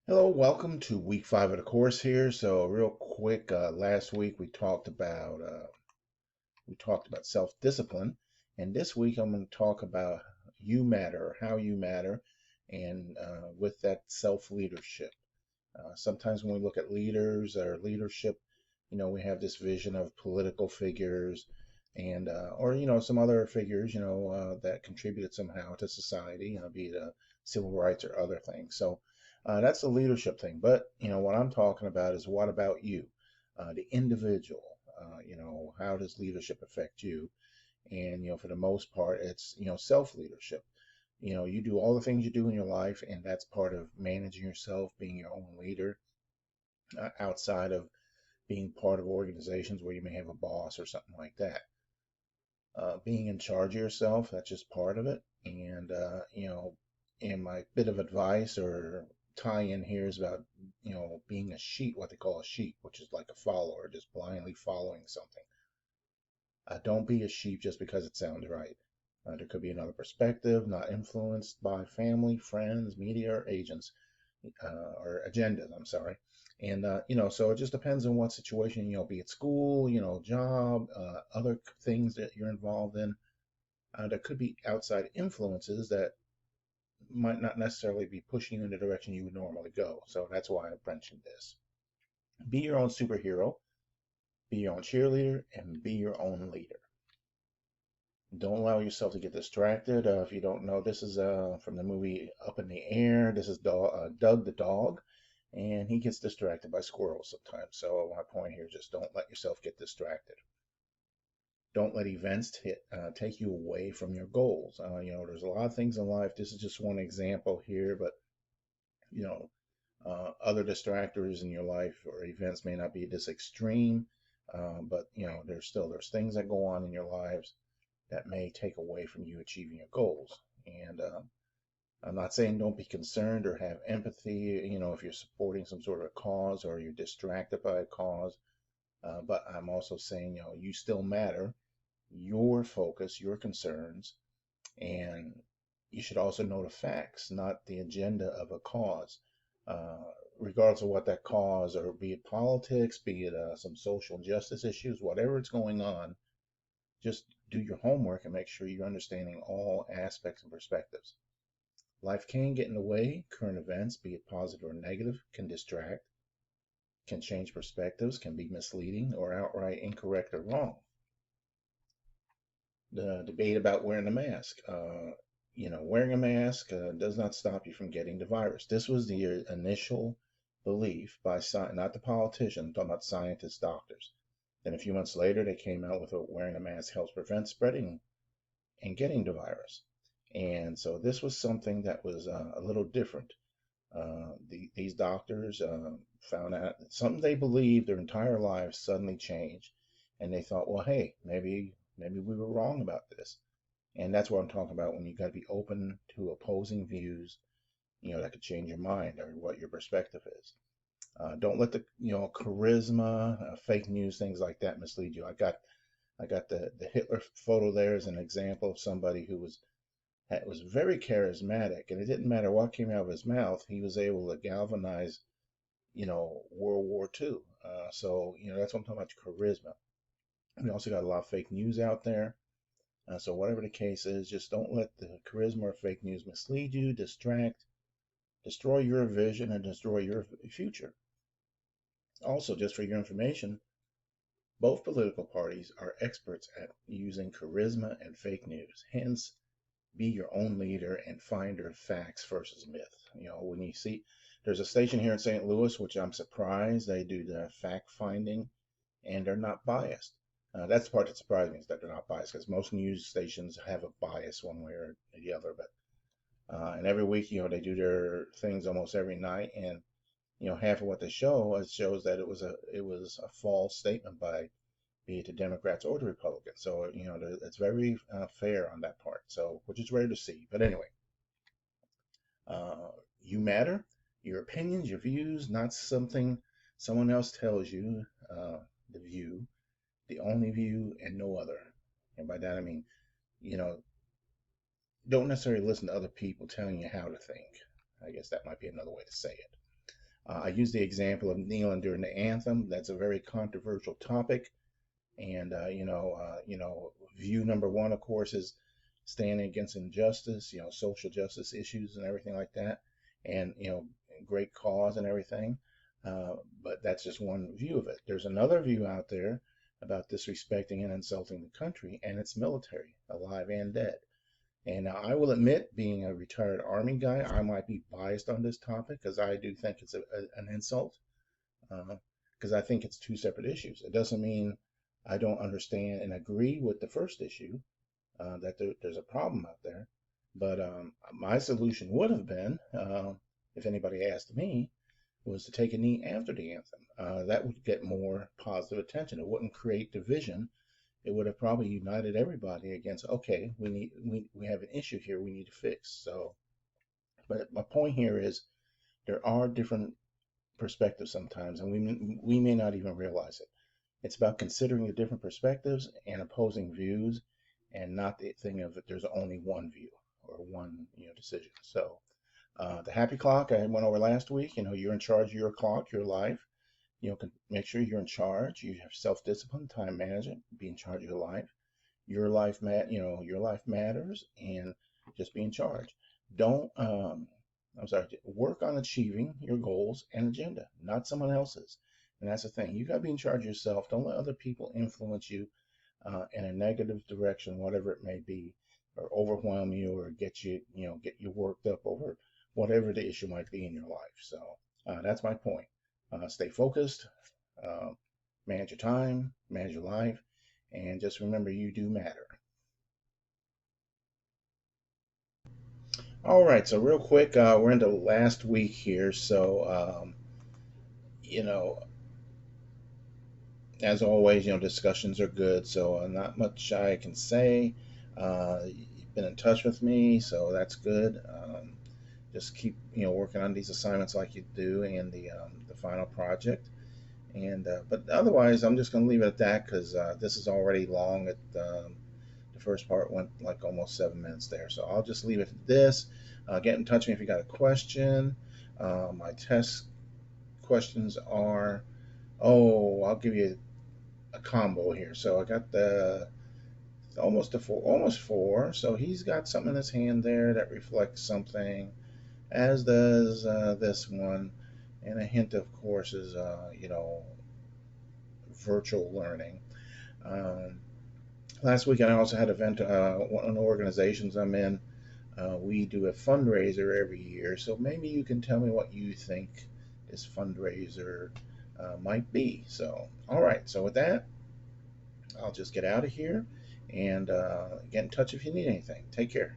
Hello, welcome to week 5 of the course here. So real quick, last week we talked about self-discipline, and this week I'm going to talk about you matter, how you matter, and with that self-leadership. Sometimes when we look at leaders or leadership, we have this vision of political figures and or some other figures that contributed somehow to society, be it civil rights or other things. So that's the leadership thing. But what I'm talking about is what about you, the individual? How does leadership affect you? And for the most part, it's self leadership. You do all the things you do in your life, and that's part of managing yourself, being your own leader, outside of being part of organizations where you may have a boss or something like that. Being in charge of yourself, that's just part of it. And and my bit of advice or tie in here is about being a sheep, what they call a sheep, which is like a follower, just blindly following something. Don't be a sheep just because it sounds right. There could be another perspective, not influenced by family, friends, media, or agents, or agendas. I'm sorry. And so it just depends on what situation, be it school, job, other things that you're involved in. There could be outside influences that might not necessarily be pushing you in the direction you would normally go. So that's why I mentioned this. Be your own superhero, be your own cheerleader, and be your own leader. Don't allow yourself to get distracted. If you don't know, this is from the movie Up in the Air. This is Doug the dog, and he gets distracted by squirrels sometimes. So my point here is just don't let yourself get distracted. Don't let events take you away from your goals. There's a lot of things in life. This is just one example here, but you know, other distractors in your life or events may not be this extreme, but there's things that go on in your lives that may take away from you achieving your goals. And I'm not saying don't be concerned or have empathy, if you're supporting some sort of a cause or you're distracted by a cause. But I'm also saying, you still matter, your focus, your concerns, and you should also know the facts, not the agenda of a cause. Uh, Regardless of what that cause, or be it politics, be it some social justice issues, whatever it's going on, just do your homework and make sure you're understanding all aspects and perspectives. Life can get in the way. Current events, be it positive or negative, can distract, can change perspectives, can be misleading or outright incorrect or wrong. The debate about wearing a mask. Wearing a mask does not stop you from getting the virus. This was the initial belief by not the politicians, I'm talking about scientists, doctors. Then a few months later, they came out with wearing a mask helps prevent spreading and getting the virus. And so this was something that was a little different. These doctors found out something they believed their entire lives suddenly changed, and they thought, well, hey, maybe we were wrong about this. And that's what I'm talking about when you got to be open to opposing views, that could change your mind or what your perspective is. Don't let the charisma, fake news, things like that mislead you. I got the Hitler photo there as an example of somebody who was very charismatic, and it didn't matter what came out of his mouth. He was able to galvanize, World War II. So that's what I'm talking about, charisma. We also got a lot of fake news out there. So whatever the case is, just don't let the charisma or fake news mislead you, distract, destroy your vision, and destroy your future. Also, just for your information, both political parties are experts at using charisma and fake news. Hence, be your own leader and finder of facts versus myth. When you see, there's a station here in St. Louis, which I'm surprised they do the fact finding and they're not biased. That's the part that surprised me, is that they're not biased, because most news stations have a bias one way or the other. But and every week, they do their things almost every night, and half of what they show, it shows that it was a false statement by, be it the Democrats or the Republicans. So it's very fair on that part. So, which is rare to see. But anyway, uh, you matter. Your opinions, your views, not something someone else tells you. The view, the only view, and no other. And by that I mean, you know, don't necessarily listen to other people telling you how to think. I guess that might be another way to say it. I use the example of kneeling during the anthem. That's a very controversial topic. And view number one, of course, is standing against injustice, social justice issues and everything like that, and great cause and everything. But that's just one view of it. There's another view out there about disrespecting and insulting the country and its military, alive and dead. And I will admit, being a retired Army guy, I might be biased on this topic because I do think it's an insult. Because I think it's two separate issues. It doesn't mean I don't understand and agree with the first issue, that there's a problem out there. But my solution would have been, if anybody asked me, was to take a knee after the anthem. That would get more positive attention. It wouldn't create division. It would have probably united everybody against, okay, we have an issue here we need to fix. So, but my point here is there are different perspectives sometimes, and we may not even realize it. It's about considering the different perspectives and opposing views, and not the thing of that there's only one view or one decision. So the happy clock I went over last week. You're in charge of your clock, your life. Make sure you're in charge. You have self-discipline, time management. Be in charge of your life. Your life your life matters, and just be in charge. Don't I'm sorry, work on achieving your goals and agenda, not someone else's. And that's the thing. You got to be in charge of yourself. Don't let other people influence you in a negative direction, whatever it may be, or overwhelm you, or get you worked up over whatever the issue might be in your life. So that's my point. Stay focused, uh, manage your time, manage your life, and just remember you do matter. All right, so real quick, we're into last week here. So, you know, as always, discussions are good. So, not much I can say. You've been in touch with me, so that's good. Just keep, working on these assignments like you do, and the final project. And but otherwise, I'm just going to leave it at that because this is already long. The first part went like almost 7 minutes there, so I'll just leave it at this. Get in touch with me if you got a question. My test questions are, I'll give you a combo here. So I got the almost four. So he's got something in his hand there that reflects something, as does this one. And a hint, of course, is virtual learning. Um, Last week I also had an event. One of the organizations I'm in, we do a fundraiser every year. So maybe you can tell me what you think this fundraiser might be. So, all right. So with that, I'll just get out of here and get in touch if you need anything. Take care.